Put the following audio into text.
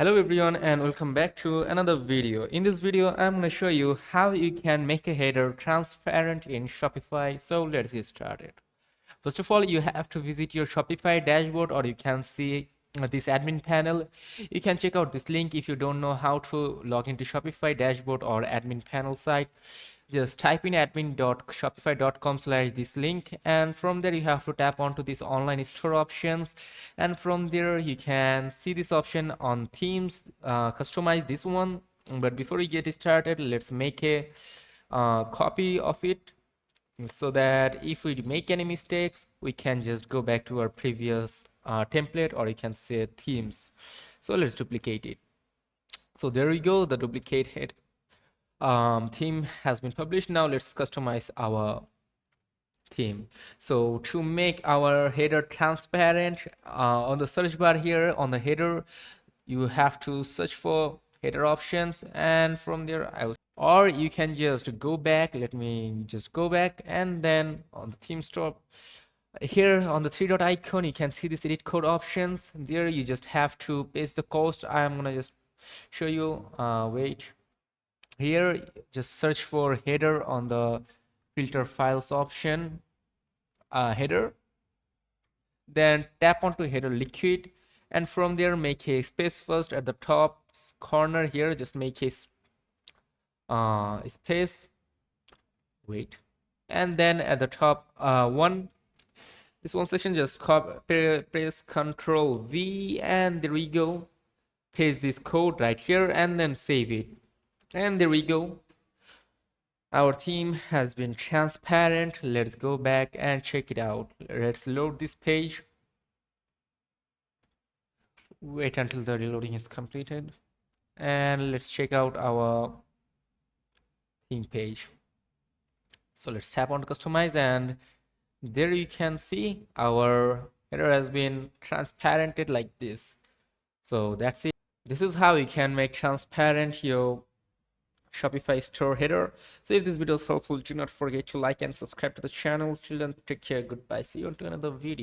Hello everyone and welcome back to another video. In this video, I'm going to show you how you can make a header transparent in Shopify. So let's get started. First of all, you have to visit your Shopify dashboard, or you can see this admin panel. You can check out this link if you don't know how to log into Shopify dashboard or admin panel site. Just type in admin.shopify.com/ this link, and from there you have to tap onto this online store options, and from there you can see this option on themes, customize this one. But before we get started, let's make a copy of it, so that if we make any mistakes, we can just go back to our previous template, or you can say themes. So let's duplicate it. So there we go, the duplicate head theme has been published. Now let's customize our theme. So to make our header transparent, on the search bar here on the header, you have to search for header options, and from there or you can just go back. Let me just go back, and then on the theme store here on the three dot icon, you can see this edit code options. There you just have to paste the cost. I'm gonna just show you. Wait, here just search for header on the filter files option, header, then tap onto header liquid, and from there make a space first at the top corner. Here just make a space, wait, and then at the top this one section, just press Ctrl V, and there we go, paste this code right here and then save it, and there we go, our theme has been transparent. Let's go back and check it out. Let's load this page. Wait until the reloading is completed, and let's check out our theme page. So let's tap on customize, and there you can see our header has been transparented like this. So that's it. This is how you can make transparent your Shopify store header. So if this video is helpful, do not forget to like and subscribe to the channel. Till then, take care, goodbye, see you on to another video.